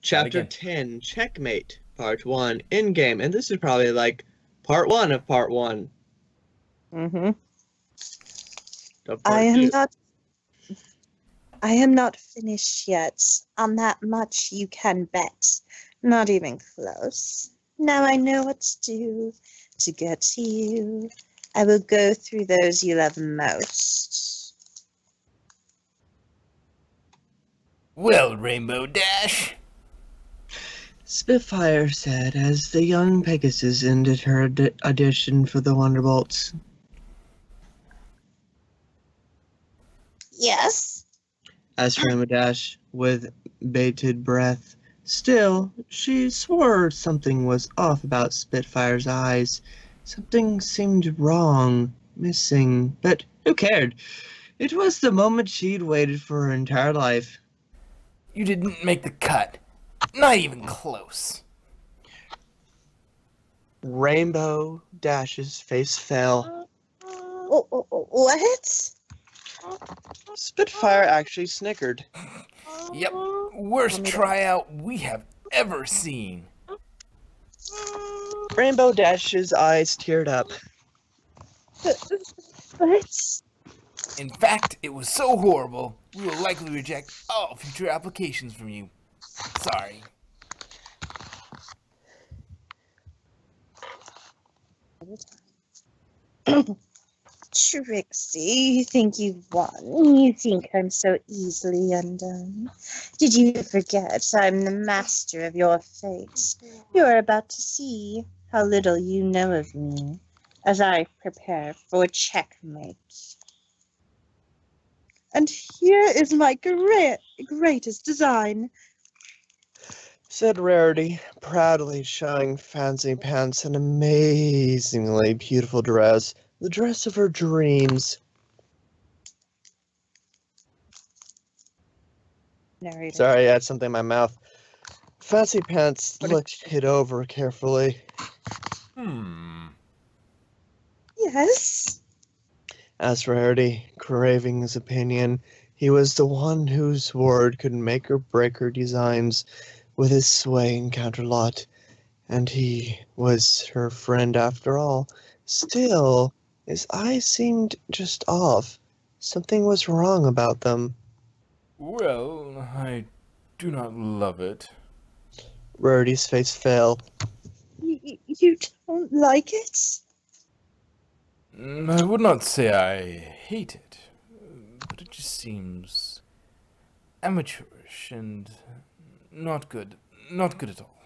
Chapter 10, Checkmate, Part 1, in-game. And this is probably like Part 1 of Part 1. Mm-hmm. I am not finished yet. On that much you can bet. Not even close. Now I know what to do to get to you. I will go through those you love most. Well, Rainbow Dash. Spitfire said as the young Pegasus ended her audition for the Wonderbolts. Yes? Asked Rainbow Dash with bated breath. Still, she swore something was off about Spitfire's eyes. Something seemed wrong, missing, but who cared? It was the moment she'd waited for her entire life. You didn't make the cut. Not even close. Rainbow Dash's face fell. What? Spitfire actually snickered. Yep, worst tryout we have ever seen. Rainbow Dash's eyes teared up. What? In fact, it was so horrible, we will likely reject all future applications from you. Sorry. Trixie, you think you've won? You think I'm so easily undone? Did you forget I'm the master of your fate? You're about to see how little you know of me as I prepare for checkmate. And here is my greatest design, said Rarity, proudly showing Fancy Pants an amazingly beautiful dress, the dress of her dreams. Narrator. Sorry, I had something in my mouth. Fancy Pants looked it over carefully. Yes? Asked Rarity, craving his opinion. He was the one whose word could make or break her designs with his swaying counterlot, and he was her friend after all. Still, his eyes seemed just off. Something was wrong about them. Well, I do not love it. Rarity's face fell. You don't like it? I would not say I hate it, but it just seems amateurish and not good at all.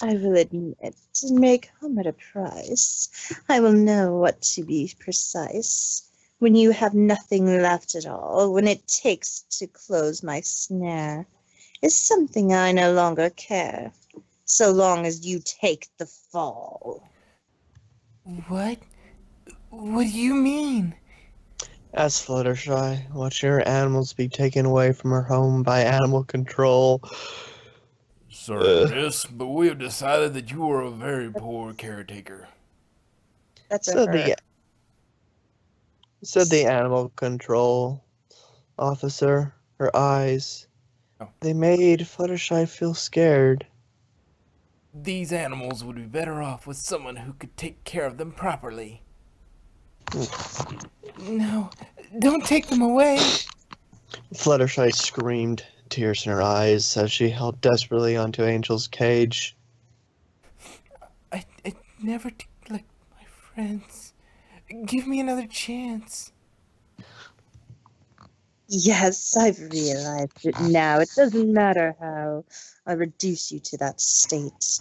I will admit, it may come at a price. I will know what to be precise. When you have nothing left at all, when it takes to close my snare, is something I no longer care, so long as you take the fall. What? What do you mean? Asked Fluttershy, watching her animals be taken away from her home by animal control. Sorry, miss, but we have decided that you are a very poor caretaker. That's said the animal control officer, her eyes. Oh. They made Fluttershy feel scared. These animals would be better off with someone who could take care of them properly. No, don't take them away. Fluttershy screamed, tears in her eyes, as she held desperately onto Angel's cage. I never like my friends. Give me another chance. Yes, I've realized it now. It doesn't matter how I reduce you to that state.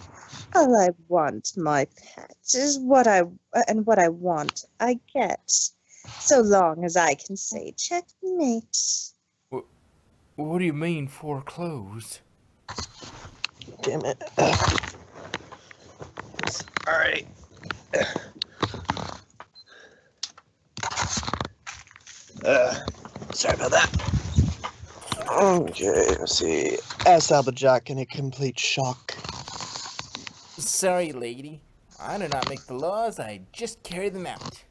All I want, my pet, is what I want, I get. So long as I can say checkmate. What do you mean foreclosed? Damn it. Alright. Sorry about that. Okay, let's see. Asked Applejack in a complete shock. Sorry, lady. I do not make the laws, I just carry them out.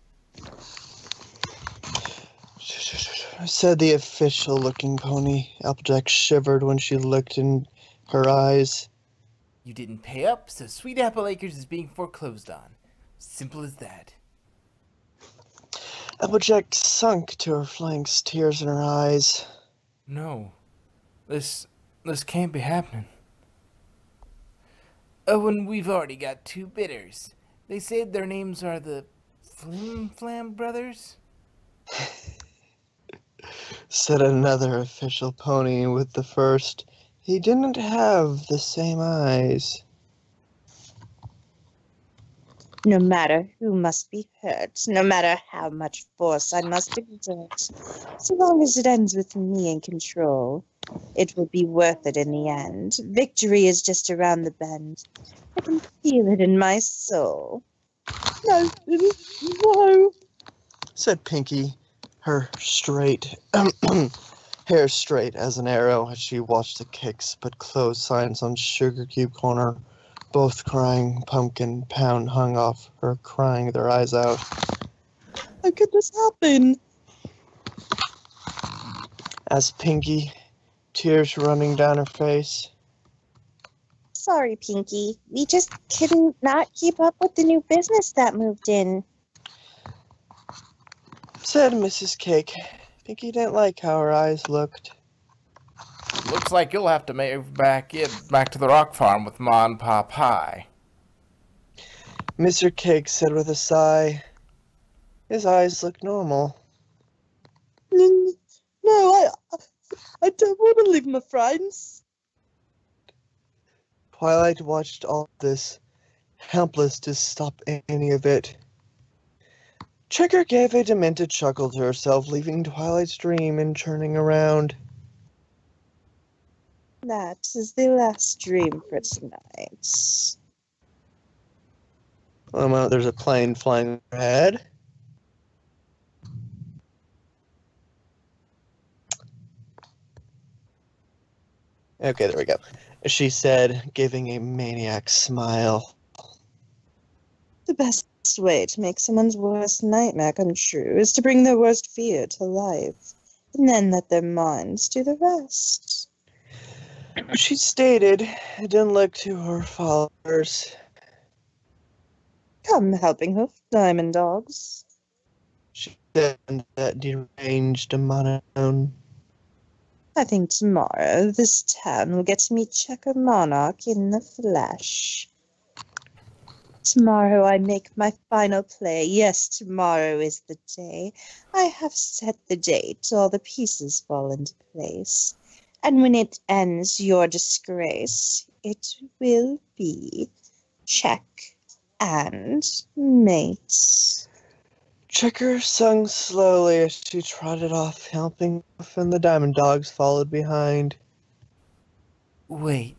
said the official-looking pony. Applejack shivered when she looked in her eyes. You didn't pay up, so Sweet Apple Acres is being foreclosed on. Simple as that. Applejack sunk to her flanks, tears in her eyes. No. This can't be happening. Oh, and we've already got 2 bidders. They said their names are the Flim Flam Brothers? Said another official pony with the first. He didn't have the same eyes. No matter who must be hurt, no matter how much force I must exert, so long as it ends with me in control, it will be worth it in the end. Victory is just around the bend. I can feel it in my soul. No, no, Said Pinky, her straight, hair straight as an arrow as she watched the kicks but closed signs on Sugar Cube Corner. Both crying, Pumpkin Pound hung off her, crying their eyes out. how could this happen? As Pinky, tears running down her face. Sorry, Pinky. We just couldn't not keep up with the new business that moved in. Said Mrs. Cake. Pinky didn't like how her eyes looked. Looks like you'll have to move back to the rock farm with Ma and Pa Pie. Mr. Cake said with a sigh. His eyes looked normal. No, I don't want to leave my friends. Twilight watched all this, helpless to stop any of it. Trigger gave a demented chuckle to herself, leaving Twilight's dream and turning around. That is the last dream for tonight. Oh, there's a plane flying overhead. Okay, there we go. She said, giving a maniac smile. The best way to make someone's worst nightmare come true is to bring their worst fear to life, and then let their minds do the rest. She stated, didn't look to her followers. Come, Helping Hoof, Diamond Dogs. She said that deranged monotone. I think tomorrow this town will get to meet Checker Monarch in the flesh. Tomorrow I make my final play. Yes, tomorrow is the day. I have set the date. All the pieces fall into place. And when it ends your disgrace, it will be check and mate. Checker sung slowly as she trotted off, helping Hoof, and the Diamond Dogs followed behind. Wait.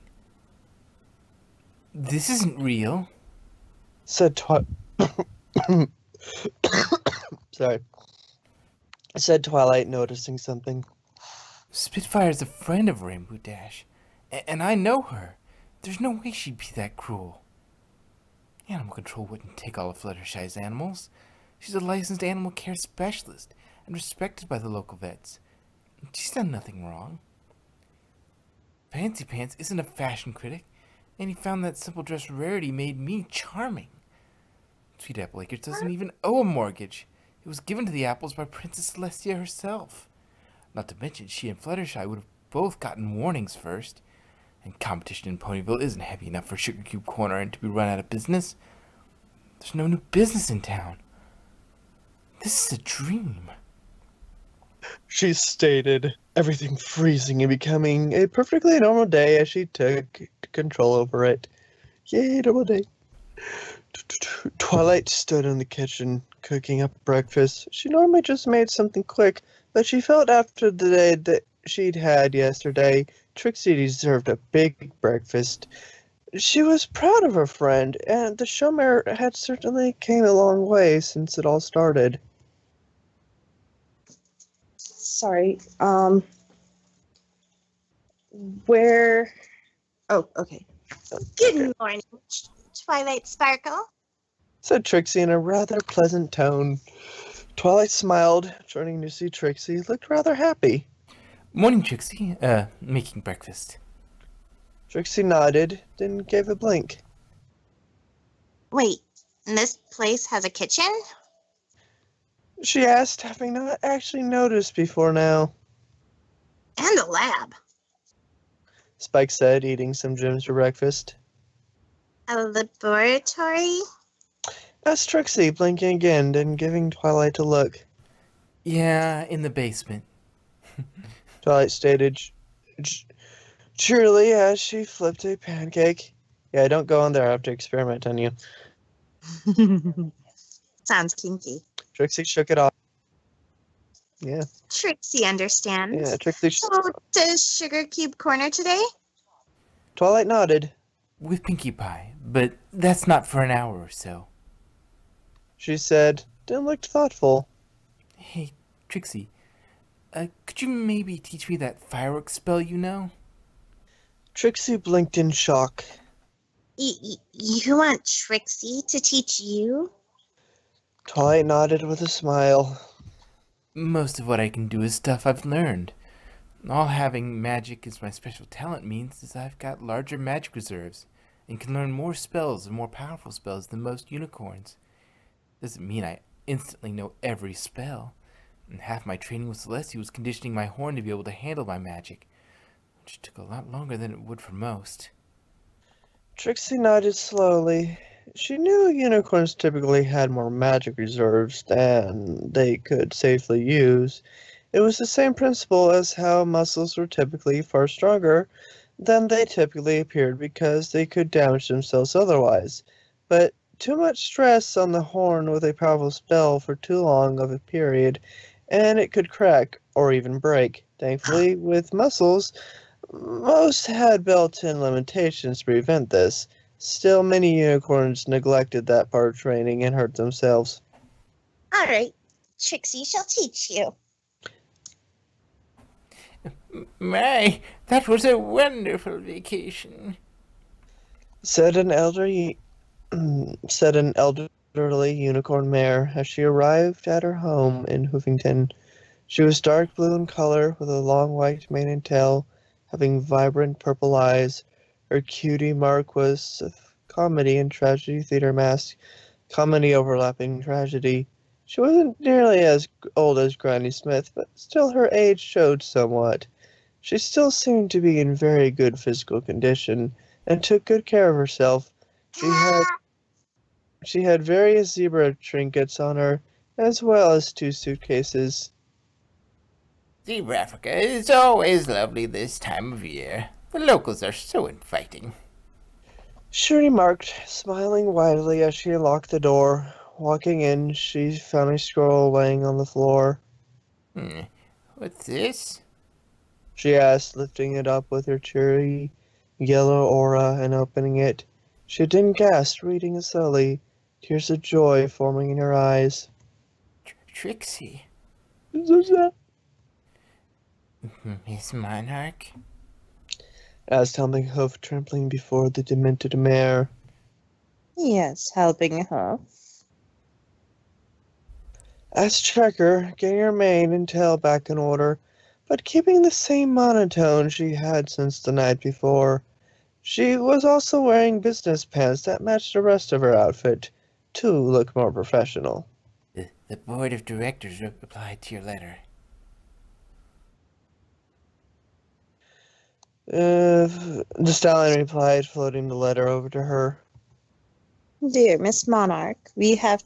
This isn't real. Said Sorry. Said Twilight, noticing something. Spitfire's a friend of Rainbow Dash, and I know her. There's no way she'd be that cruel. Animal control wouldn't take all of Fluttershy's animals. She's a licensed animal care specialist and respected by the local vets. She's done nothing wrong. Fancy Pants isn't a fashion critic, and he found that simple dress rarity made me charming. Sweet Apple Acres doesn't even owe a mortgage. It was given to the apples by Princess Celestia herself. Not to mention, she and Fluttershy would have both gotten warnings first. And competition in Ponyville isn't heavy enough for Sugar Cube Corner and to be run out of business. There's no new business in town. This is a dream. She stated, everything freezing and becoming a perfectly normal day as she took control over it. Yay, normal day. Twilight stood in the kitchen, cooking up breakfast. She normally just made something quick, but she felt after the day that she'd had yesterday, Trixie deserved a big breakfast. She was proud of her friend, and the showmare had certainly came a long way since it all started. Sorry, where... Oh, okay. Good morning, Twilight Sparkle. Said Trixie in a rather pleasant tone. Twilight smiled, turning to see Trixie, looked rather happy. Morning, Trixie. Making breakfast. Trixie nodded, then gave a blink. Wait, this place has a kitchen? She asked, having not actually noticed before now. And a lab. Spike said, eating some gems for breakfast. A laboratory? Asked Trixie, blinking again, then giving Twilight a look. Yeah, in the basement. Twilight stated cheerily as she flipped a pancake. Yeah, don't go in there. I have to experiment on you. Sounds kinky. Trixie shook it off. Yeah. Trixie understands. Yeah, Trixie. So, does Sugar Cube corner today? Twilight nodded. With Pinkie Pie, but that's not for an hour or so. She said, then looked thoughtful. Hey, Trixie, could you maybe teach me that fireworks spell you know? Trixie blinked in shock. You want Trixie to teach you? Twilight nodded with a smile. Most of what I can do is stuff I've learned. All having magic as my special talent means is I've got larger magic reserves and can learn more spells and more powerful spells than most unicorns. Doesn't mean I instantly know every spell. And half my training with Celestia was conditioning my horn to be able to handle my magic, which took a lot longer than it would for most. Trixie nodded slowly. She knew unicorns typically had more magic reserves than they could safely use. It was the same principle as how muscles were typically far stronger than they typically appeared because they could damage themselves otherwise. But too much stress on the horn with a powerful spell for too long of a period, and it could crack or even break. Thankfully, with muscles, most had built-in limitations to prevent this. Still, many unicorns neglected that part of training and hurt themselves. All right, Trixie shall teach you. My, that was a wonderful vacation, said an elderly unicorn mare as she arrived at her home in Hoofington. She was dark blue in color with a long white mane and tail, having vibrant purple eyes. Her cutie mark was a comedy and tragedy theater mask, comedy overlapping tragedy. She wasn't nearly as old as Granny Smith, but still her age showed somewhat. She still seemed to be in very good physical condition, and took good care of herself. She had various zebra trinkets on her, as well as 2 suitcases. Zebra Africa is always lovely this time of year. The locals are so inviting, she remarked, smiling widely as she locked the door. Walking in, she found a scroll laying on the floor. What's this? She asked, lifting it up with her cheery yellow aura and opening it. She didn't gasp, reading it slowly, tears of joy forming in her eyes. Trixie. Who's that? Miss Monarch? Asked Helping Hoof, trampling before the demented mare. Yes, Helping Hoof. Asked Checker, getting her mane and tail back in order, but keeping the same monotone she had since the night before. She was also wearing business pants that matched the rest of her outfit, to look more professional. The board of directors replied to your letter. The stallion replied, floating the letter over to her. Dear Miss Monarch, we have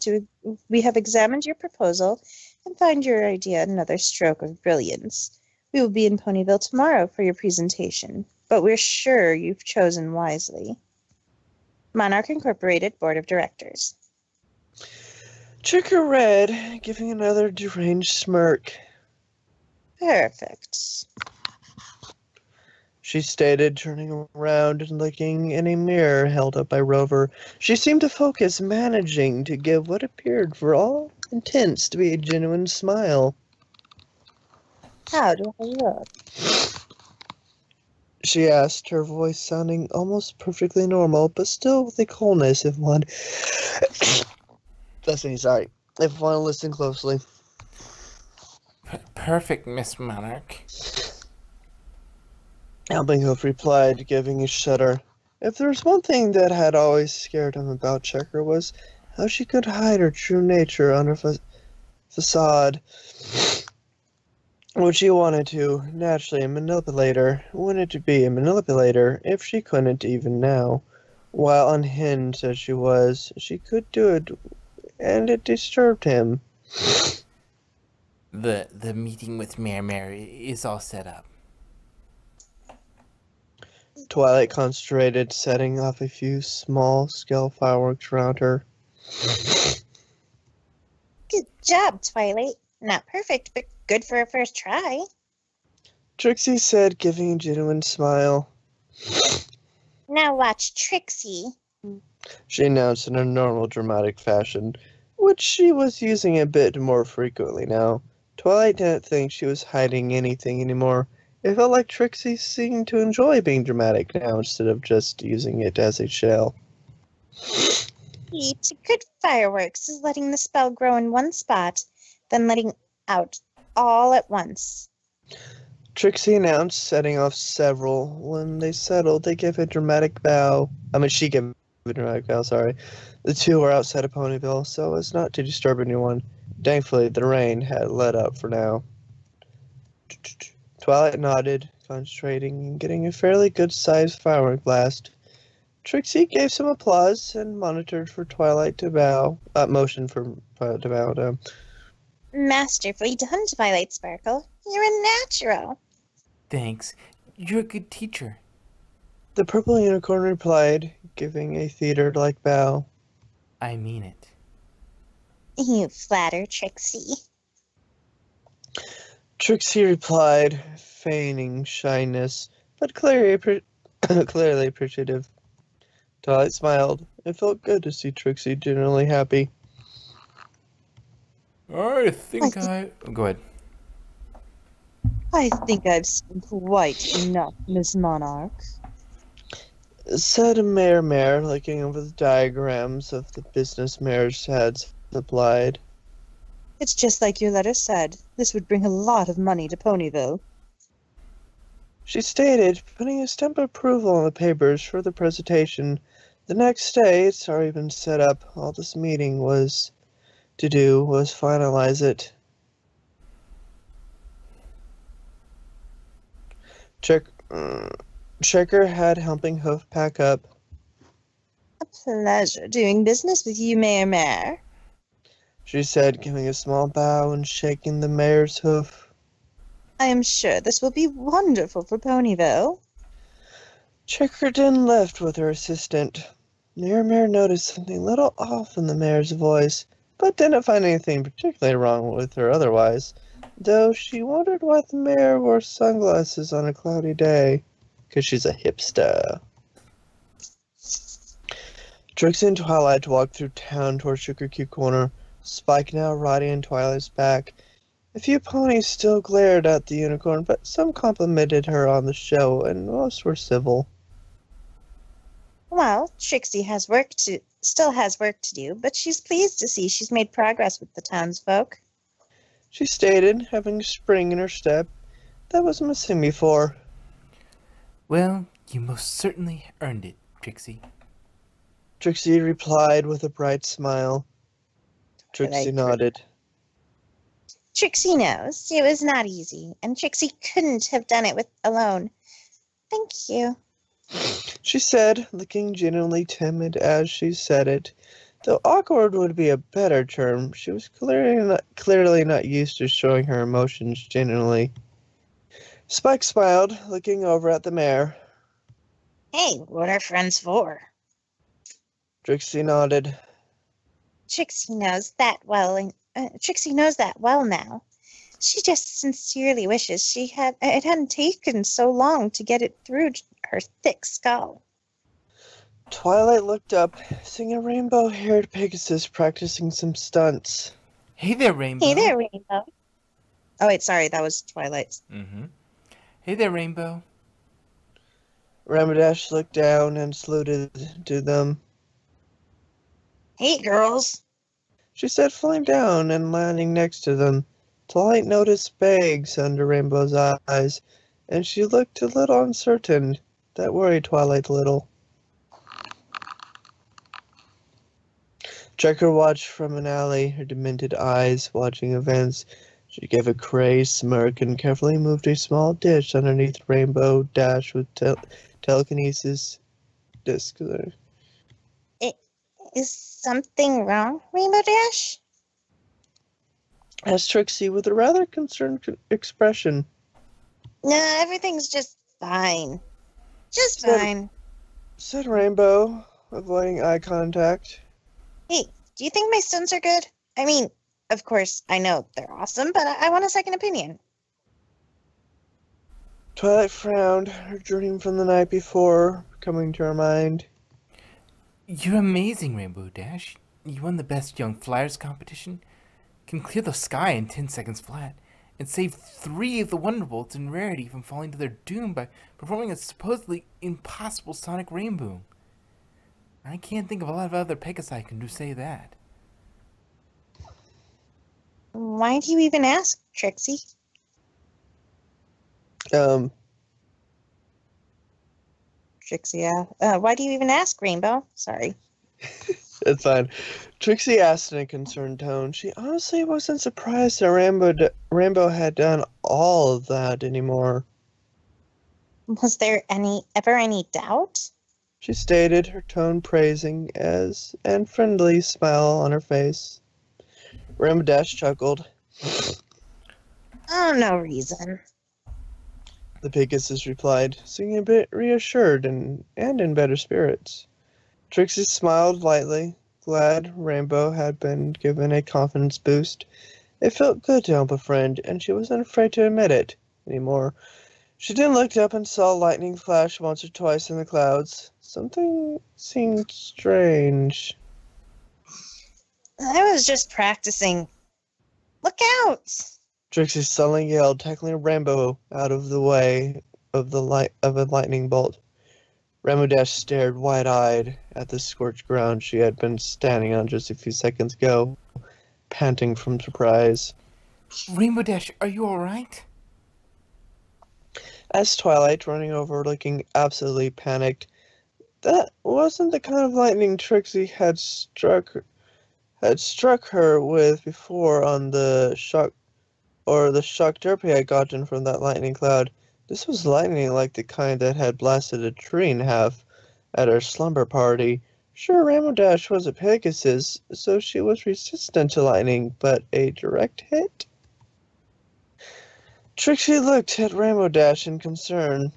examined your proposal and find your idea another stroke of brilliance. We will be in Ponyville tomorrow for your presentation, but we're sure you've chosen wisely. Monarch Incorporated Board of Directors. Checker read, giving another deranged smirk. Perfect. She stated, turning around and looking in a mirror held up by Rover. She seemed to focus, managing to give what appeared for all intents to be a genuine smile. How do I look? She asked, her voice sounding almost perfectly normal, but still with a coldness if one... If one listened closely. perfect, Miss Monarch. Helping Hoof replied, giving a shudder. If there was one thing that had always scared him about Checker was how she could hide her true nature under facade. What she wanted to, naturally a manipulator, wanted to be a manipulator if she couldn't even now. While unhinged as she was, she could do it, and it disturbed him. The meeting with Mayor is all set up. Twilight concentrated, setting off a few small-scale fireworks around her. Good job, Twilight. Not perfect, but good for a first try. Trixie said, giving a genuine smile. Now watch Trixie. She announced in a normal dramatic fashion, which she was using a bit more frequently now. Twilight didn't think she was hiding anything anymore. It felt like Trixie seemed to enjoy being dramatic now instead of just using it as a shell. Key to good fireworks is letting the spell grow in one spot, then letting out all at once. Trixie announced, setting off several. When they settled, they gave a dramatic bow. She gave a dramatic bow, sorry. The two were outside of Ponyville, so as not to disturb anyone. Thankfully, the rain had let up for now. Twilight nodded, concentrating and getting a fairly good-sized firework blast. Trixie gave some applause and monitored for Twilight to bow. Motion for Twilight to bow. Masterfully done, Twilight Sparkle. You're a natural. Thanks. You're a good teacher. The purple unicorn replied, giving a theater-like bow. I mean it. You flatter, Trixie. Trixie replied, feigning shyness, but clearly appreciative. Twilight smiled. It felt good to see Trixie genuinely happy. I think I... Go ahead. I think I've seen quite enough, Miss Monarch. Said Mayor, looking over the diagrams of the business mayors had supplied. It's just like your letter said. This would bring a lot of money to Ponyville. She stated, putting a stamp of approval on the papers for the presentation. The next day, it's already been set up. All this meeting was to do was finalize it. Checker had helping Hoof pack up. A pleasure doing business with you, Mayor. She said, giving a small bow and shaking the mayor's hoof. I am sure this will be wonderful for Ponyville. Checkerton left with her assistant. Mayor noticed something a little off in the mayor's voice, but didn't find anything particularly wrong with her otherwise, though she wondered why the mayor wore sunglasses on a cloudy day, 'cause she's a hipster. Trixie and Twilight walked through town toward Sugar Cube Corner, Spike now riding on Twilight's back. A few ponies still glared at the unicorn, but some complimented her on the show, and most were civil. Well, Trixie still has work to do, but she's pleased to see she's made progress with the townsfolk. She stated, having a spring in her step that was missing before. Well, you most certainly earned it, Trixie. Trixie replied with a bright smile. Trixie nodded. Trixie knows it was not easy, and Trixie couldn't have done it alone. Thank you. She said, looking genuinely timid as she said it. Though awkward would be a better term, she was clearly not used to showing her emotions genuinely. Spike smiled, looking over at the mayor. Hey, what are friends for? Trixie nodded. Trixie knows that well now. She just sincerely wishes it hadn't taken so long to get it through her thick skull. Twilight looked up, seeing a rainbow-haired Pegasus practicing some stunts. Hey there, Rainbow. Hey there, Rainbow. Oh, wait, sorry, that was Twilight's. Hey there, Rainbow. Rapidash looked down and saluted to them. Hey, girls. She said, flying down and landing next to them. Twilight noticed bags under Rainbow's eyes, and she looked a little uncertain. That worried Twilight a little. Checker watched from an alley, her demented eyes watching events. She gave a crazed smirk and carefully moved a small dish underneath Rainbow Dash with telekinesis disc. Is something wrong, Rainbow Dash? Asked Trixie with a rather concerned expression. No, everything's just fine. Just Said- fine. Said Rainbow, avoiding eye contact. Hey, do you think my stones are good? I mean, of course, I know they're awesome, but I want a second opinion. Twilight frowned, her dream from the night before coming to her mind. You're amazing, Rainbow Dash. You won the Best Young Flyers competition, can clear the sky in 10 seconds flat, and save 3 of the Wonderbolts in rarity from falling to their doom by performing a supposedly impossible sonic rainbow. I can't think of a lot of other Pegasi who can say that. Why do you even ask, Trixie? Trixie, why do you even ask, Rainbow? Sorry. It's fine. Trixie asked in a concerned tone. She honestly wasn't surprised that Rainbow had done all of that anymore. Was there ever any doubt? She stated, her tone praising and friendly smile on her face. Rainbow Dash chuckled. Oh, no reason. The Pegasus replied, seeming a bit reassured and in better spirits. Trixie smiled lightly, glad Rainbow had been given a confidence boost. It felt good to help a friend, and she wasn't afraid to admit it anymore. She then looked up and saw lightning flash once or twice in the clouds. Something seemed strange. I was just practicing. Look out! Trixie suddenly yelled, tackling Rainbow out of the way of a lightning bolt. Rainbow Dash stared wide-eyed at the scorched ground she had been standing on just a few seconds ago, panting from surprise. Rainbow Dash, are you alright? Asked Twilight, running over, looking absolutely panicked. That wasn't the kind of lightning Trixie had struck her with before on the shock derpy had gotten from that lightning cloud. This was lightning like the kind that had blasted a tree in half at her slumber party. Sure, Rainbow Dash was a Pegasus, so she was resistant to lightning, but a direct hit? Trixie looked at Rainbow Dash in concern.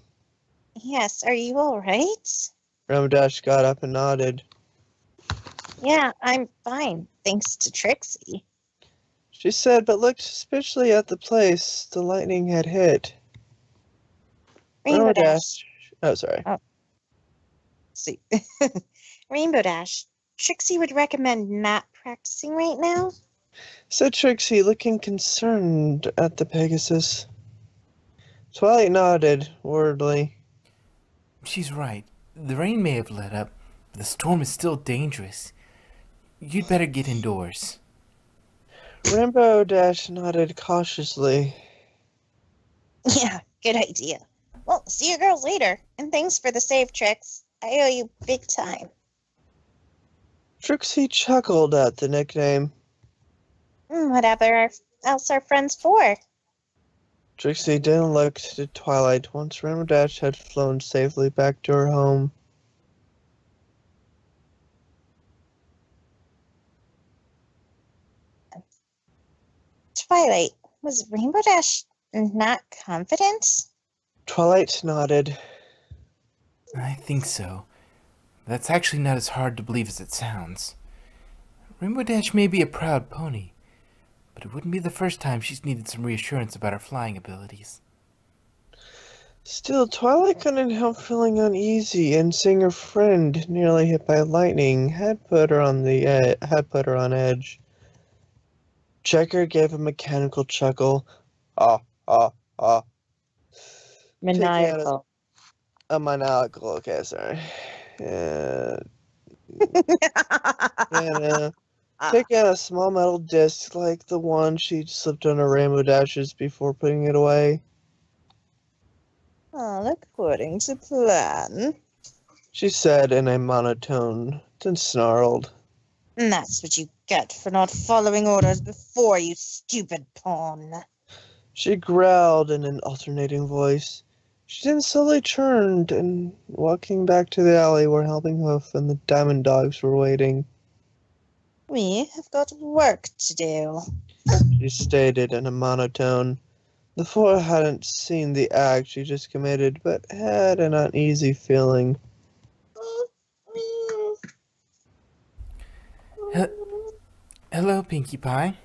Yes, are you alright? Rainbow Dash got up and nodded. Yeah, I'm fine, thanks to Trixie. She said, but looked suspiciously at the place the lightning had hit. Rainbow Dash. Oh, sorry. See. Rainbow Dash. Trixie would recommend not practicing right now. Said Trixie, looking concerned at the Pegasus. Twilight nodded, worriedly. She's right. The rain may have let up, but the storm is still dangerous. You'd better get indoors. Rainbow Dash nodded cautiously. Yeah, good idea. Well, see you girls later, and thanks for the save, Trix. I owe you big time. Trixie chuckled at the nickname. Whatever else are friends for? Trixie then looked to Twilight once Rainbow Dash had flown safely back to her home. Twilight, was Rainbow Dash not confident? Twilight nodded. I think so. That's actually not as hard to believe as it sounds. Rainbow Dash may be a proud pony, but it wouldn't be the first time she's needed some reassurance about her flying abilities. Still, Twilight couldn't help feeling uneasy, and seeing her friend nearly hit by lightning had put her on edge. Checker gave a mechanical chuckle. Ah, ah, ah. Maniacal. Maniacal, okay, sorry. Yeah, no. taking out a small metal disc like the one she slipped on her rainbow dashes before putting it away. All according to plan. She said in a monotone, then snarled. And that's what you get for not following orders before, you stupid pawn. She growled in an alternating voice. She then slowly turned and walking back to the alley where Helping Hoof and the Diamond Dogs were waiting. We have got work to do, She stated in a monotone. The four hadn't seen the act she just committed, but had an uneasy feeling. Hello, Pinkie Pie.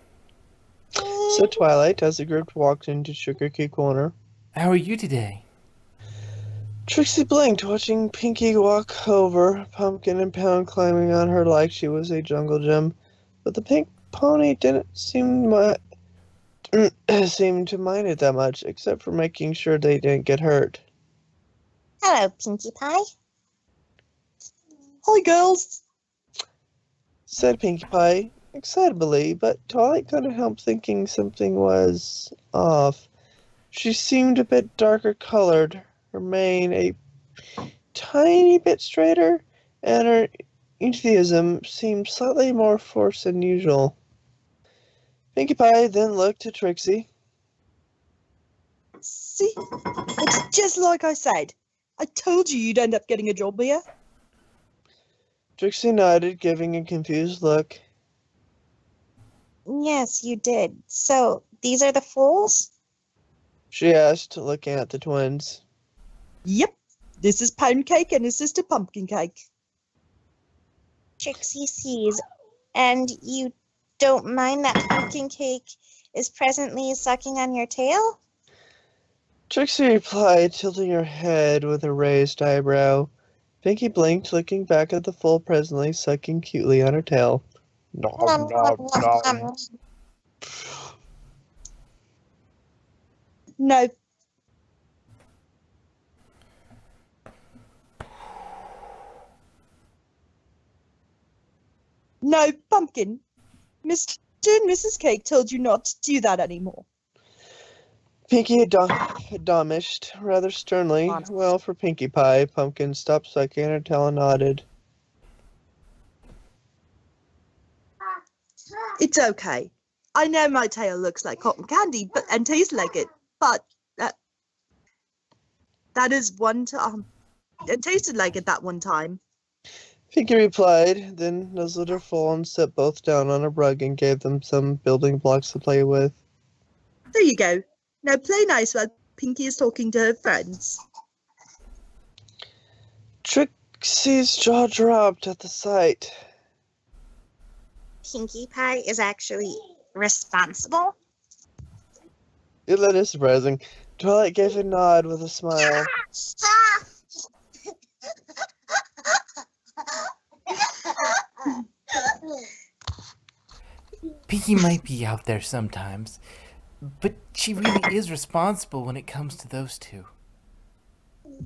So Twilight, as the group walked into Sugar Key Corner. How are you today? Trixie blinked, watching Pinkie walk over, Pumpkin and Pound climbing on her like she was a jungle gym. But the pink pony didn't seem to mind it that much, except for making sure they didn't get hurt. Hello, Pinkie Pie. Hi, girls. Said Pinkie Pie, excitably, but Twilight couldn't help thinking something was off. She seemed a bit darker colored, her mane a tiny bit straighter, and her enthusiasm seemed slightly more forced than usual. Pinkie Pie then looked at Trixie. See? It's just like I said. I told you you'd end up getting a job here. Trixie nodded, giving a confused look. Yes, you did. So, these are the fools? She asked, looking at the twins. Yep. This is Pound Cake and his sister Pumpkin Cake. Trixie sees. And you don't mind that Pumpkin Cake is presently sucking on your tail? Trixie replied, tilting her head with a raised eyebrow. Pinkie blinked, looking back at the fool presently sucking cutely on her tail. Nom, nom, nom. No. No, Pumpkin. Mr. and Mrs. Cake told you not to do that anymore. Pinkie admonished rather sternly. Well, for Pinkie Pie, Pumpkin stopped sucking her tail and nodded. It's okay. I know my tail looks like cotton candy and tastes like it, but that is one time. It tasted like it that one time. Pinkie replied, then nuzzled her full and set both down on a rug and gave them some building blocks to play with. There you go. Now play nice while Pinkie is talking to her friends. Trixie's jaw dropped at the sight. Pinkie Pie is actually responsible? That is surprising. Twilight gave a nod with a smile. Pinkie might be out there sometimes, but she really is responsible when it comes to those two.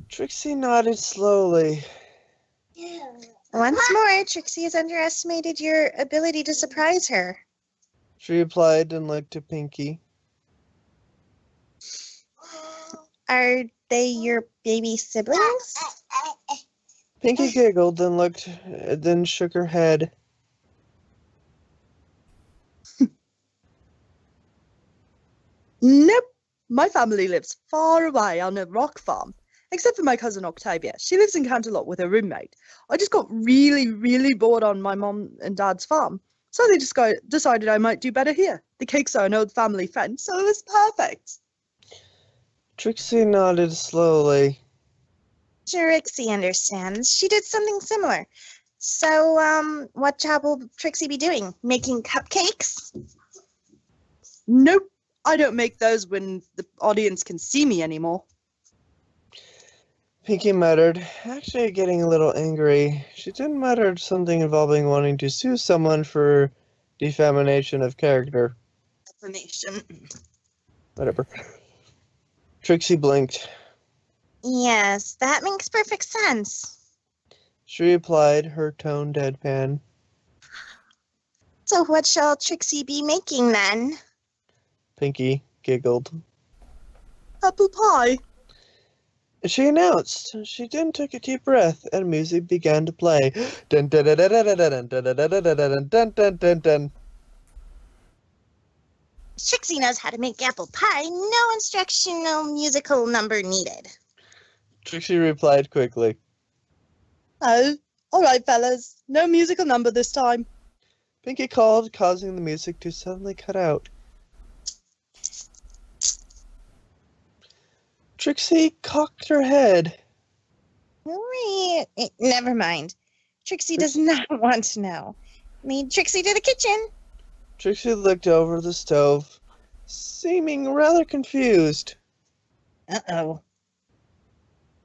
Trixie nodded slowly. Once more, Trixie has underestimated your ability to surprise her. She replied and looked at Pinkie. Are they your baby siblings? Pinkie giggled, then shook her head. Nope. My family lives far away on a rock farm. Except for my cousin Octavia. She lives in Canterlot with her roommate. I just got really, really bored on my mom and dad's farm. So they just decided I might do better here. The cakes are an old family friend, so it was perfect. Trixie nodded slowly. Trixie understands. She did something similar. So, what job will Trixie be doing? Making cupcakes? Nope. I don't make those when the audience can see me anymore. Pinkie muttered, actually getting a little angry. She then muttered something involving wanting to sue someone for defamation of character. Defamation. Whatever. Trixie blinked. Yes, that makes perfect sense. She replied, her tone deadpan. So what shall Trixie be making then? Pinky giggled. Apple pie. She announced. She then took a deep breath, and music began to play. Dun dun dun dun dun dun dun dun dun dun dun dun dun. Trixie knows how to make apple pie. No instructional musical number needed. Trixie replied quickly. Oh, all right, fellas. No musical number this time. Pinky called, causing the music to suddenly cut out. Trixie cocked her head. Never mind. Trixie does not want to know. Lead Trixie to the kitchen. Trixie looked over the stove, seeming rather confused. Uh-oh.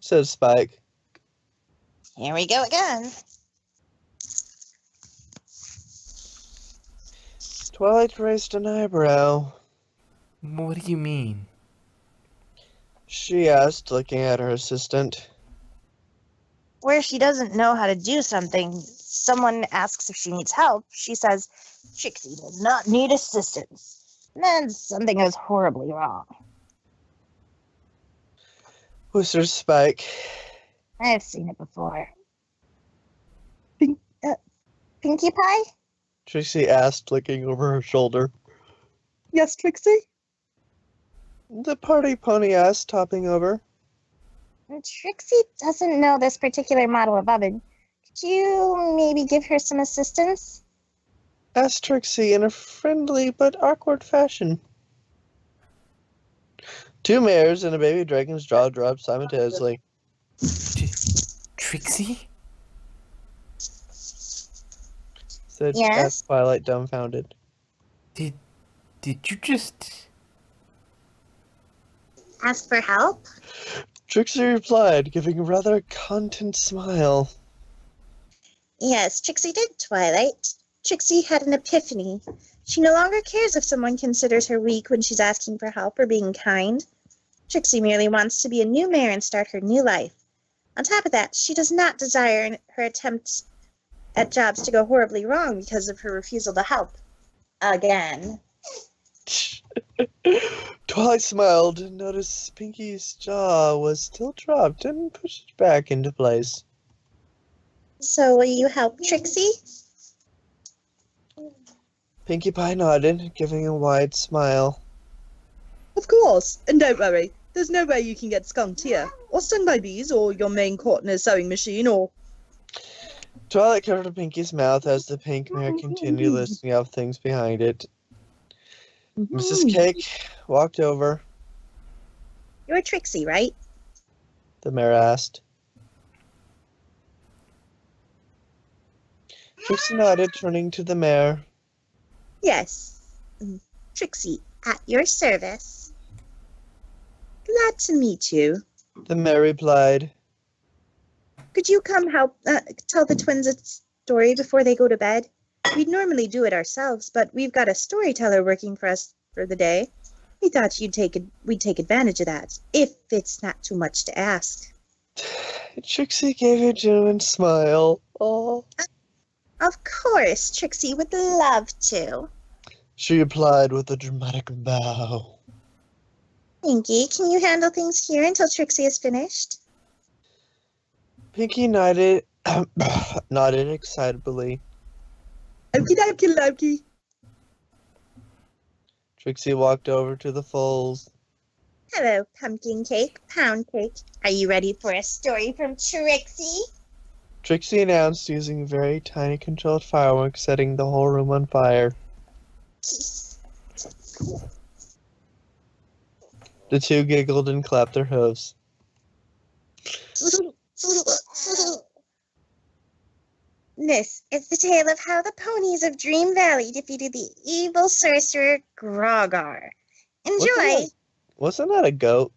Said Spike. Here we go again. Twilight raised an eyebrow. What do you mean? She asked, looking at her assistant. Where she doesn't know how to do something, someone asks if she needs help. She says, Trixie does not need assistance. And then something goes horribly wrong. Whispered Spike. I've seen it before. Pinkie Pie? Trixie asked, looking over her shoulder. Yes, Trixie? The party pony asked, topping over. Trixie doesn't know this particular model of oven. Could you maybe give her some assistance? Asked Trixie in a friendly but awkward fashion. Two mares and a baby dragon's jaw dropped simultaneously. Trixie? Said Yes? Twilight, dumbfounded. Did you just... Ask for help? Trixie replied, giving a rather content smile. Yes, Trixie did, Twilight. Trixie had an epiphany. She no longer cares if someone considers her weak when she's asking for help or being kind. Trixie merely wants to be a new mare and start her new life. On top of that, she does not desire her attempts at jobs to go horribly wrong because of her refusal to help. Again. Twilight smiled and noticed Pinky's jaw was still dropped and pushed back into place. So will you help Trixie? Pinkie Pie nodded, giving a wide smile. Of course. And don't worry. There's no way you can get skunked here. Or stung by bees, or your main caught in a sewing machine, or... Twilight covered Pinky's mouth as the pink mare continued listing off things behind it. Mrs. Cake walked over. You're Trixie, right? The mare asked. Trixie nodded, turning to the mare. Yes. Trixie, at your service. Glad to meet you. The mare replied. Could you come help tell the twins a story before they go to bed? We'd normally do it ourselves, but we've got a storyteller working for us for the day. We thought we'd take advantage of that, if it's not too much to ask. Trixie gave a genuine smile. Oh. Of course, Trixie would love to. She replied with a dramatic bow. Pinky, can you handle things here until Trixie is finished? Pinky nodded, nodded excitedly. Okie dokie Loki. Trixie walked over to the foals. Hello, pumpkin cake, pound cake. Are you ready for a story from Trixie? Trixie announced, using very tiny controlled fireworks, setting the whole room on fire. The two giggled and clapped their hooves. This is the tale of how the ponies of Dream Valley defeated the evil sorcerer Grogar. Enjoy! Wasn't that a goat?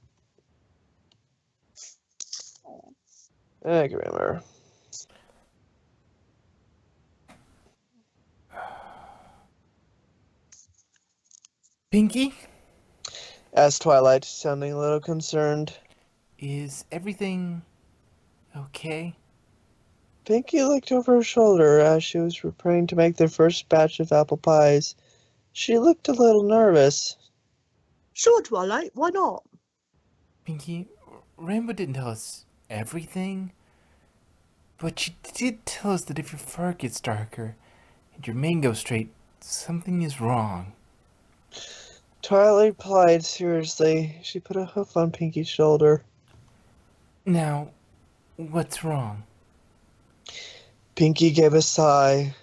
I can remember. Pinky? Asked Twilight, sounding a little concerned. Is everything okay? Pinky looked over her shoulder as she was preparing to make their first batch of apple pies. She looked a little nervous. Sure, Twilight, why not? Pinky, Rainbow didn't tell us everything, but she did tell us that if your fur gets darker and your mane goes straight, something is wrong. Twilight replied seriously. She put a hoof on Pinky's shoulder. Now, what's wrong? Pinky gave a sigh.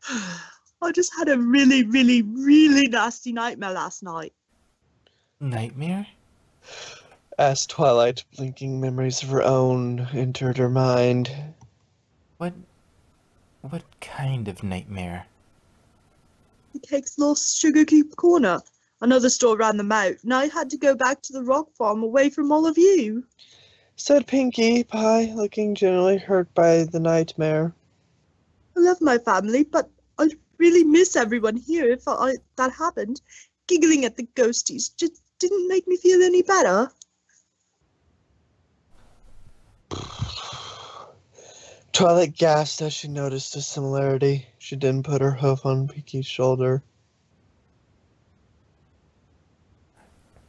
I just had a really, really, really nasty nightmare last night. Nightmare? Asked Twilight, blinking. Memories of her own entered her mind. What kind of nightmare? The cake's lost Sugar Cube Corner. Another store ran them out, and I had to go back to the rock farm away from all of you. Said Pinkie Pie, looking genuinely hurt by the nightmare. I love my family, but I'd really miss everyone here if that happened. Giggling at the ghosties just didn't make me feel any better. Twilight gasped as she noticed a similarity. She didn't put her hoof on Pinkie's shoulder.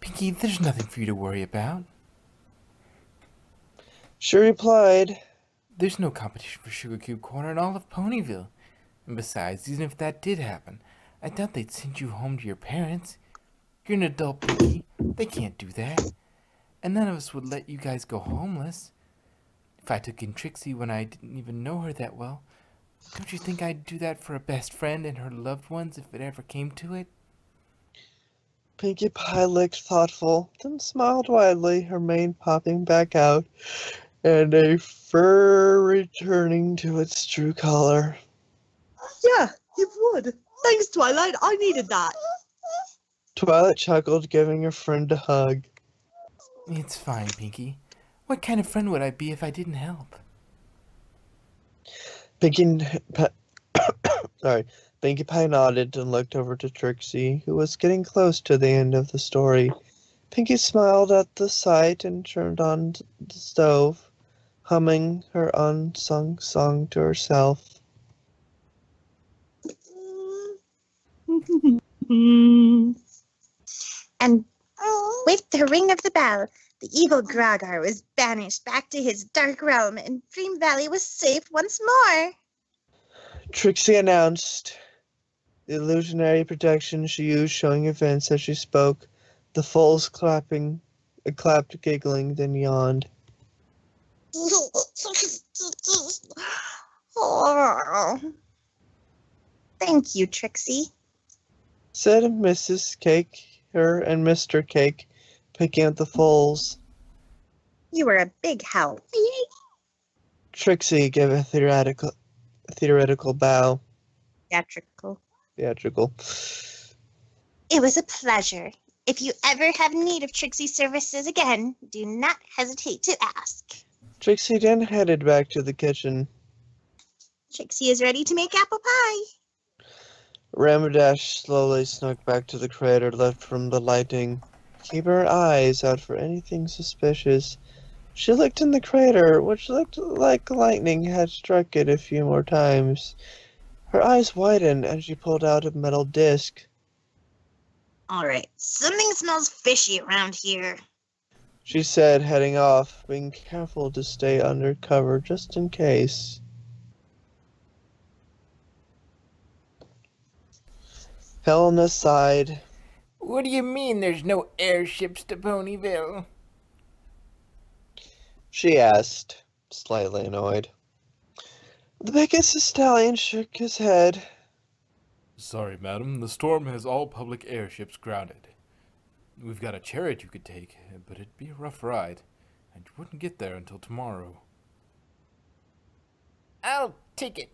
Pinky, there's nothing for you to worry about. She replied, There's no competition for Sugar Cube Corner in all of Ponyville. And besides, even if that did happen, I doubt they'd send you home to your parents. You're an adult, Pinky. They can't do that. And none of us would let you guys go homeless. If I took in Trixie when I didn't even know her that well, don't you think I'd do that for a best friend and her loved ones if it ever came to it? Pinkie Pie looked thoughtful, then smiled widely, her mane popping back out, and a fur returning to its true color. Yeah, you would. Thanks, Twilight. I needed that. Twilight chuckled, giving her friend a hug. It's fine, Pinky. What kind of friend would I be if I didn't help? Pinkie Pie nodded and looked over to Trixie, who was getting close to the end of the story. Pinkie smiled at the sight and turned on the stove, humming her unsung song to herself. And with the ring of the bell, the evil Gragar was banished back to his dark realm, and Dream Valley was safe once more. Trixie announced, the illusionary protection she used showing events as she spoke. The foals clapped, giggling, then yawned. Oh. Thank you, Trixie. Said Mrs. Cake, her and Mr. Cake, picking up the foals. You were a big help. Trixie gave a theoretical bow. Theatrical. Theatrical. It was a pleasure. If you ever have need of Trixie's services again, do not hesitate to ask. Trixie then headed back to the kitchen. Trixie is ready to make apple pie. Ramaddash slowly snuck back to the crater left from the lighting, keeping her eyes out for anything suspicious. She looked in the crater, which looked like lightning had struck it a few more times. Her eyes widened and she pulled out a metal disc. Alright, something smells fishy around here. She said, heading off, being careful to stay under cover just in case. Helena sighed. What do you mean there's no airships to Ponyville? She asked, slightly annoyed. The biggest stallion shook his head. Sorry, madam. The storm has all public airships grounded. We've got a chariot you could take, but it'd be a rough ride, and you wouldn't get there until tomorrow. I'll take it.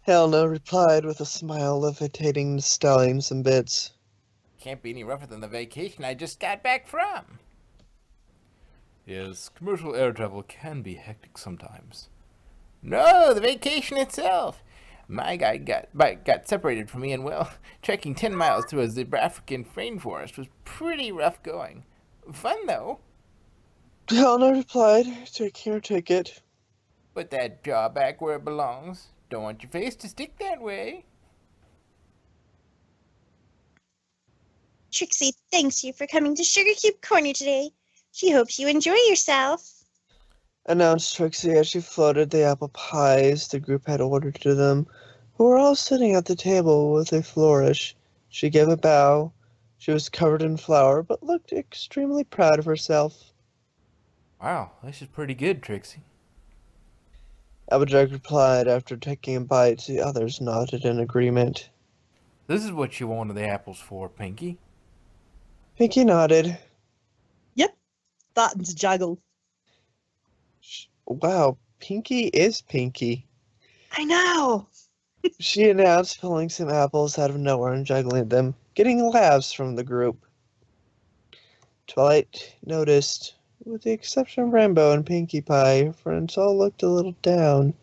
Helena replied with a smile, levitating the stallion some bits. Can't be any rougher than the vacation I just got back from. Yes, commercial air travel can be hectic sometimes. No, the vacation itself. My guy got separated from me, and well, trekking 10 miles through a African rainforest was pretty rough going. Fun though. Helena replied, taking her ticket. Put that jaw back where it belongs. Don't want your face to stick that way. Trixie thanks you for coming to Sugar Cube Corner today. She hopes you enjoy yourself. Announced Trixie as she floated the apple pies the group had ordered to them, who were all sitting at the table with a flourish. She gave a bow. She was covered in flour, but looked extremely proud of herself. Wow, this is pretty good, Trixie. Applejack replied after taking a bite. The others nodded in agreement. This is what you wanted the apples for, Pinky. Pinky nodded. Yep, that and to juggle. Wow, Pinky is Pinky. I know. She announced, pulling some apples out of nowhere and juggling them, getting laughs from the group. Twilight noticed, with the exception of Rainbow and Pinkie Pie, her friends all looked a little down,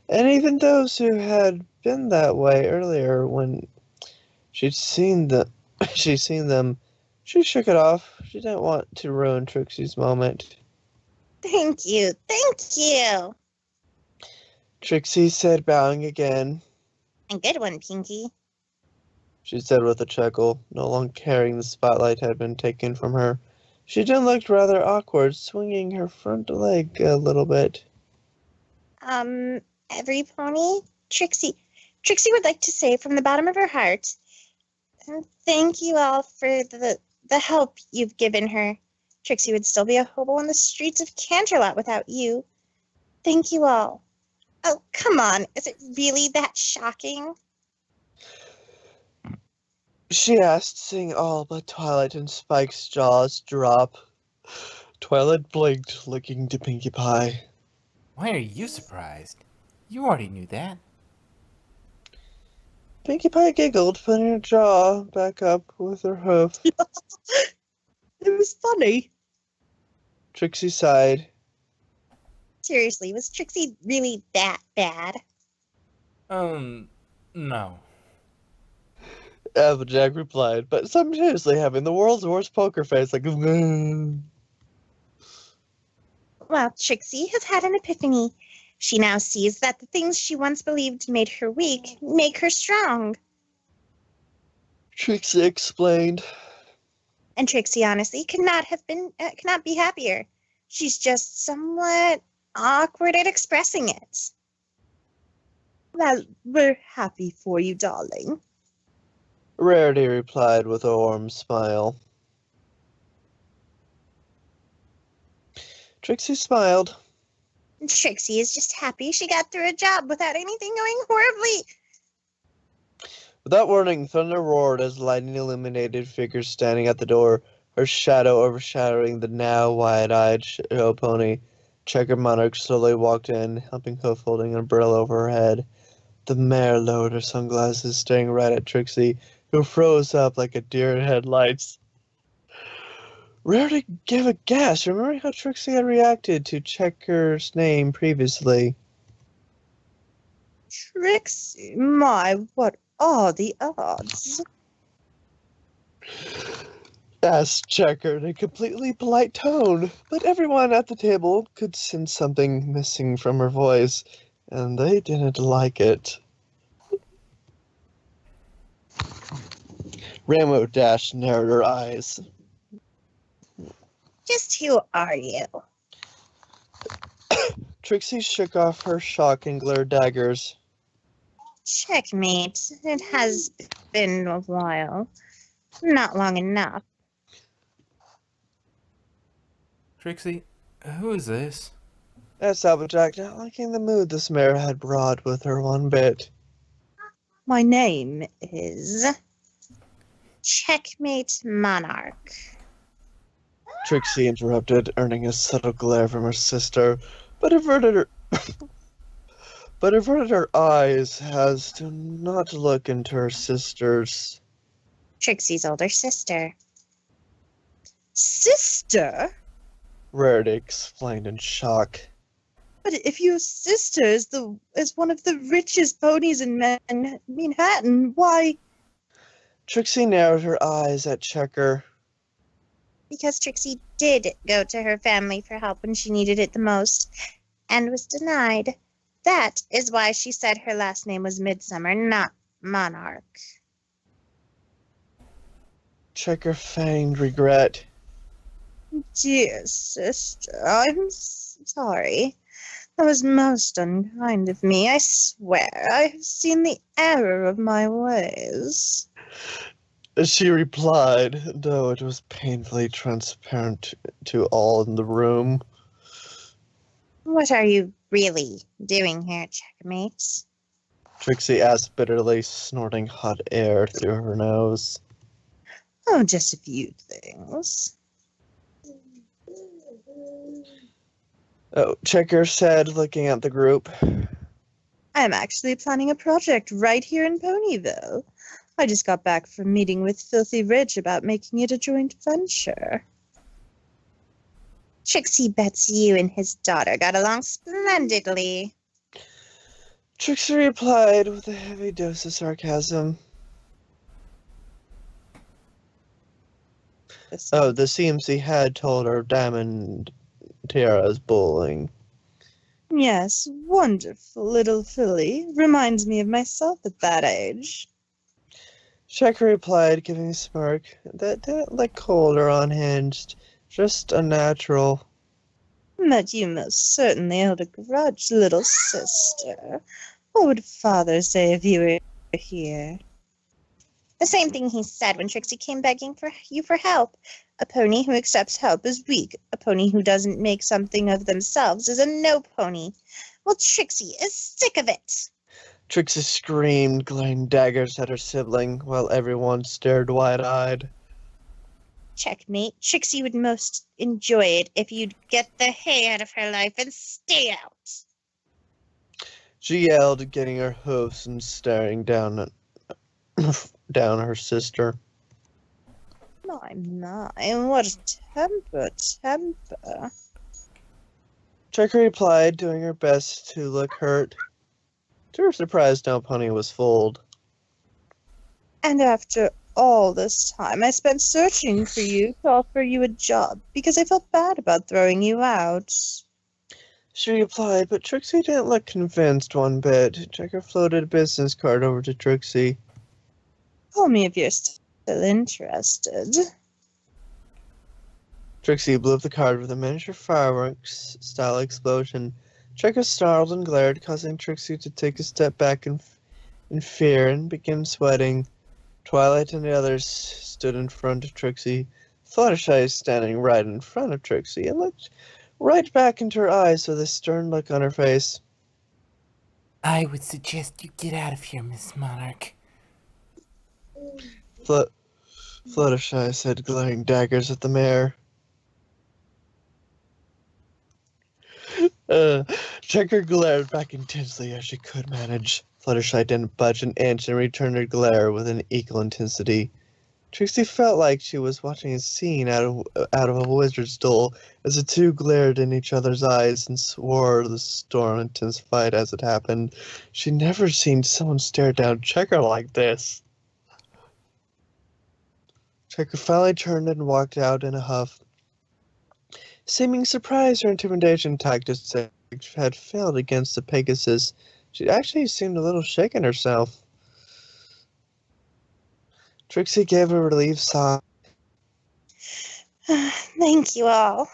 and even those who had been that way earlier when she'd seen them, she shook it off. She didn't want to ruin Trixie's moment. Thank you, thank you. Trixie said, bowing again. A good one, Pinky. She said with a chuckle, no longer caring the spotlight had been taken from her. She then looked rather awkward, swinging her front leg a little bit. Every pony? Trixie would like to say from the bottom of her heart, thank you all for the help you've given her. Trixie would still be a hobo on the streets of Canterlot without you. Thank you all. Oh, come on. Is it really that shocking? She asked, seeing all but Twilight and Spike's jaws drop. Twilight blinked, looking to Pinkie Pie. Why are you surprised? You already knew that. Pinkie Pie giggled, putting her jaw back up with her hoof. It was funny. Trixie sighed. Seriously, was Trixie really that bad? No. Applejack replied, but simultaneously having the world's worst poker face, like, Well, Trixie has had an epiphany. She now sees that the things she once believed made her weak make her strong. Trixie explained. And Trixie honestly cannot be happier. She's just somewhat awkward at expressing it. Well, we're happy for you, darling. Rarity replied with a warm smile. Trixie smiled. Trixie is just happy she got through a job without anything going horribly. Without warning, thunder roared as lightning illuminated figures standing at the door, her shadow overshadowing the now wide-eyed show pony. Checkered Monarch slowly walked in, helping Hoof holding an umbrella over her head. The mare lowered her sunglasses, staring right at Trixie, who froze up like a deer in headlights. Rarity gave a gasp, remembering how Trixie had reacted to Checker's name previously. Trixie, my, what are the odds? Asked Checker in a completely polite tone, but everyone at the table could sense something missing from her voice, and they didn't like it. Rainbow Dash narrowed her eyes. Just who are you? Trixie shook off her shock and glared daggers. Checkmate. It has been a while. Not long enough. Trixie, who is this? Asked Applejack, not liking the mood this mare had brought with her one bit. My name is... Checkmate Monarch. Trixie interrupted, earning a subtle glare from her sister, but averted her eyes as to not look into her sister's. Trixie's older sister. Sister? Rarity explained in shock. But if your sister is one of the richest ponies in Manhattan, why... Trixie narrowed her eyes at Checker. Because Trixie did go to her family for help when she needed it the most. and was denied. That is why she said her last name was Midsummer, not Monarch. Checker feigned regret. Dear sister, I'm sorry. That was most unkind of me. I swear I have seen the error of my ways. She replied, though it was painfully transparent to all in the room. What are you really doing here, checkmates? Trixie asked bitterly, snorting hot air through her nose. Oh, just a few things. Oh, Checker said, looking at the group. I'm actually planning a project right here in Ponyville. I just got back from meeting with Filthy Rich about making it a joint venture. Trixie bets you and his daughter got along splendidly. Trixie replied with a heavy dose of sarcasm. Oh, the CMC had told her Diamond Tiara's bullying. Yes, wonderful little filly. Reminds me of myself at that age. Checker replied, giving a smirk that didn't look cold or unhinged, just unnatural. But you most certainly held a grudge, little sister. What would father say if you were here? The same thing he said when Trixie came begging for you for help. A pony who accepts help is weak. A pony who doesn't make something of themselves is a no pony. Well, Trixie is sick of it. Trixie screamed, glaring daggers at her sibling, while everyone stared wide-eyed. Checkmate. Trixie would most enjoy it if you'd get the hay out of her life and stay out. She yelled, getting her hoofs and staring down her sister. My, what a temper. Checker replied, doing her best to look hurt. To her surprise, no pony was fooled. And after all this time, I spent searching for you to offer you a job because I felt bad about throwing you out. She replied, but Trixie didn't look convinced one bit. Checker floated a business card over to Trixie. Call me if you're still interested. Trixie blew up the card with a miniature fireworks-style explosion. Checker snarled and glared, causing Trixie to take a step back in fear and begin sweating. Twilight and the others stood in front of Trixie. Fluttershy standing right in front of Trixie and looked right back into her eyes with a stern look on her face. I would suggest you get out of here, Miss Monarch. Fluttershy said, glaring daggers at the mayor. Checker glared back intensely as she could manage. Fluttershy didn't budge an inch and returned her glare with an equal intensity. Trixie felt like she was watching a scene out of a wizard's duel as the two glared in each other's eyes and swore the storm intensified as it happened. She'd never seen someone stare down Checker like this. Checker finally turned and walked out in a huff. Seeming surprised her intimidation tactics had failed against the Pegasus, she actually seemed a little shaken herself. Trixie gave a relieved sigh. Thank you all.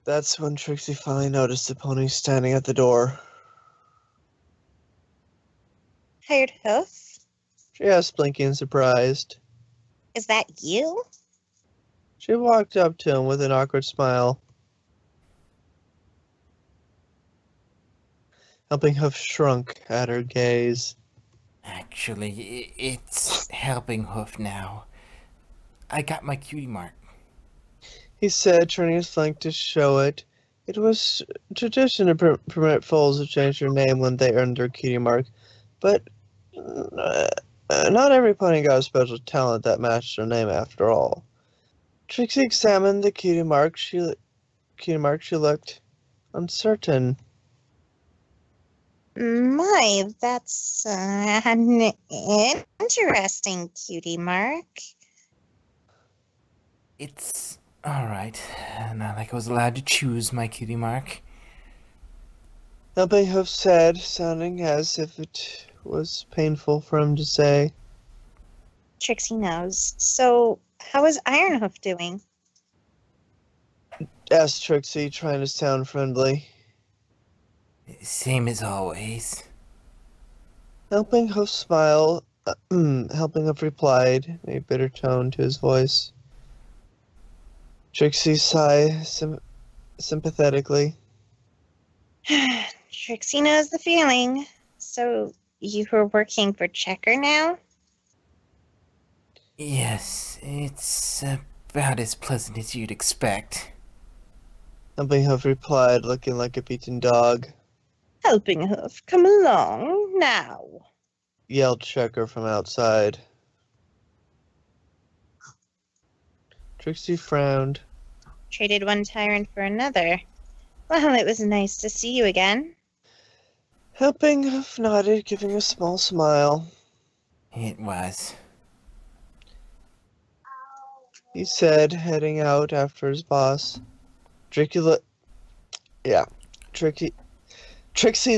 That's when Trixie finally noticed the pony standing at the door. Hired Hoof? She asked, blinking surprised. Is that you? She walked up to him with an awkward smile. Helping Hoof shrunk at her gaze. Actually, it's Helping Hoof now. I got my cutie mark. He said, turning his flank to show it. It was tradition to permit foals to change their name when they earned their cutie mark, but not every pony got a special talent that matched their name after all. Trixie examined the cutie mark. She looked uncertain. My, that's an interesting cutie mark. It's Alright, not like I was allowed to choose my cutie mark. Helping Hoof said, sounding as if it was painful for him to say. Trixie knows. So, how is Ironhoof doing? Asked Trixie, trying to sound friendly. Same as always. Helping Hoof smile, Helping Hoof replied, a bitter tone to his voice. Trixie sighed sympathetically. Trixie knows the feeling. So, you were working for Checker now? Yes, it's about as pleasant as you'd expect. Helping Hoof replied, looking like a beaten dog. Helping Hoof, come along now. Yelled Checker from outside. Trixie frowned. Traded one tyrant for another. Well, it was nice to see you again. Helping Hoof nodded, giving a small smile. It was. He said, heading out after his boss. Trixie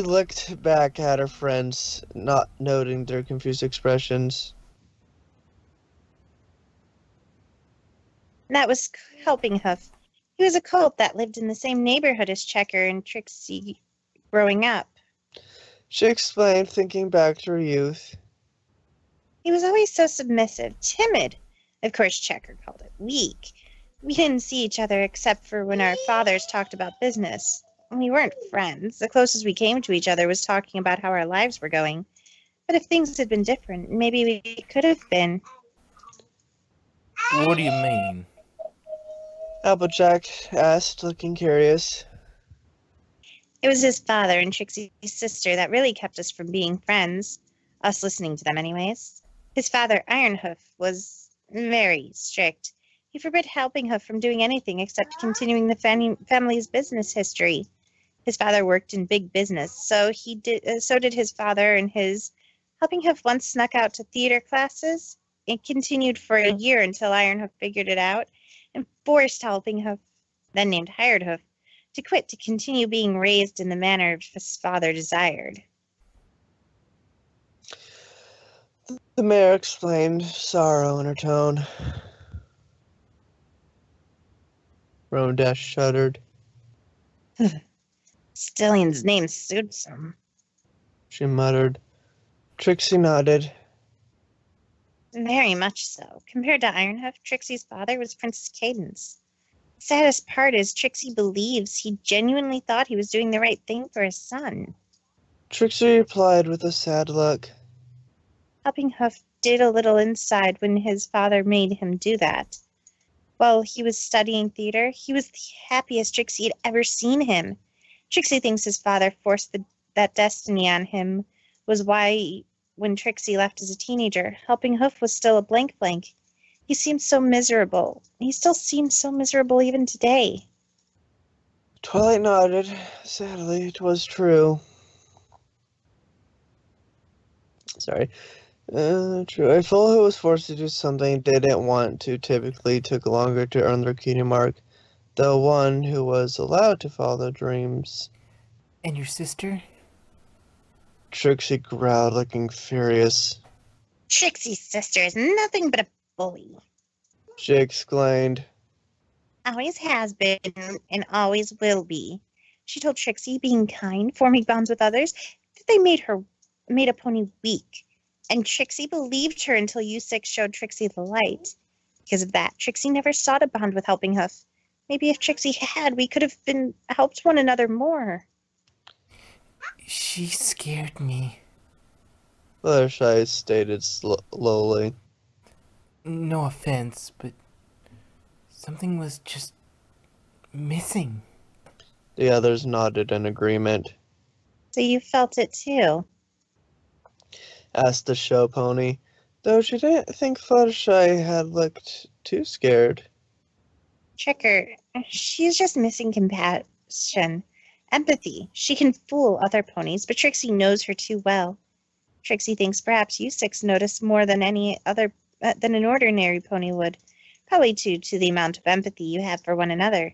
looked back at her friends, not noting their confused expressions. That was Helping Hoof. He was a colt that lived in the same neighborhood as Checker and Trixie growing up. She explained, thinking back to her youth. He was always so submissive, timid. Of course, Checker called it weak. We didn't see each other except for when our fathers talked about business. We weren't friends. The closest we came to each other was talking about how our lives were going. But if things had been different, maybe we could have been. What do you mean? Applejack asked, looking curious. It was his father and Trixie's sister that really kept us from being friends. Us listening to them, anyways. His father, Ironhoof, was very strict. He forbid Helping Hoof from doing anything except continuing the family's business history. His father worked in big business, so did his father and his. Helping Hoof once snuck out to theater classes. It continued for a year until Ironhoof figured it out and forced Helping Hoof, then named Hired Hoof, to quit to continue being raised in the manner his father desired. The mayor explained, sorrow in her tone. Rodash shuddered. Stillion's name suits him. She muttered. Trixie nodded. Very much so. Compared to Ironhoof, Trixie's father was Princess Cadence. The saddest part is Trixie believes he genuinely thought he was doing the right thing for his son. Trixie replied with a sad look. Helping Hoof did a little inside when his father made him do that. While he was studying theater, he was the happiest Trixie had ever seen him. Trixie thinks his father forced that destiny on him was why, when Trixie left as a teenager, Helping Hoof was still a blank. He seemed so miserable. He still seems so miserable even today. Twilight nodded. Sadly, it was true. Sorry. True. A fool who was forced to do something they didn't want to typically took longer to earn their cutie mark, though one who was allowed to follow their dreams. And your sister? Trixie growled, looking furious. Trixie's sister is nothing but a bully. She exclaimed. Always has been and always will be. She told Trixie being kind, forming bonds with others, that they made a pony weak. And Trixie believed her until you six showed Trixie the light. Because of that, Trixie never sought a bond with Helping Hoof. Maybe if Trixie had, we could have helped one another more. She scared me. Fluttershy stated slowly. No offense, but something was just missing. The others nodded in agreement. So you felt it too? Asked the show pony, though she didn't think Fluttershy had looked too scared. Checker, she's just missing compassion. Empathy. She can fool other ponies, but Trixie knows her too well. Trixie thinks perhaps you six notice more than any other than an ordinary pony would. probably due to the amount of empathy you have for one another.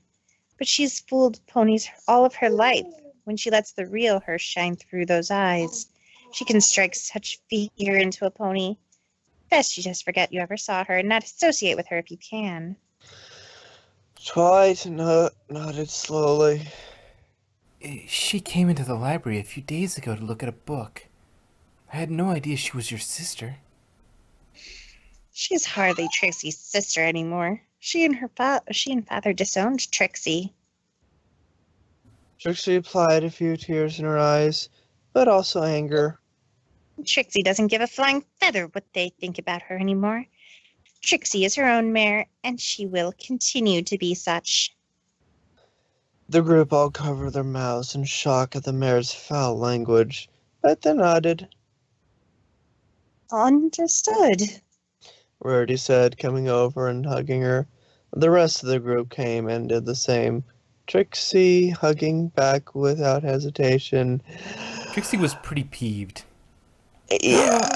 But she's fooled ponies all of her life. When she lets the real her shine through those eyes, she can strike such fear into a pony. Best you just forget you ever saw her and not associate with her if you can. Twilight nodded slowly. She came into the library a few days ago to look at a book. I had no idea she was your sister. She's hardly Trixie's sister anymore. She and father disowned Trixie. Trixie applied a few tears in her eyes, but also anger. Trixie doesn't give a flying feather what they think about her anymore. Trixie is her own mare, and she will continue to be such. The group all covered their mouths in shock at the mare's foul language, but they nodded. Understood. Rarity said, coming over and hugging her. The rest of the group came and did the same. Trixie hugging back without hesitation. Trixie was pretty peeved. Yeah,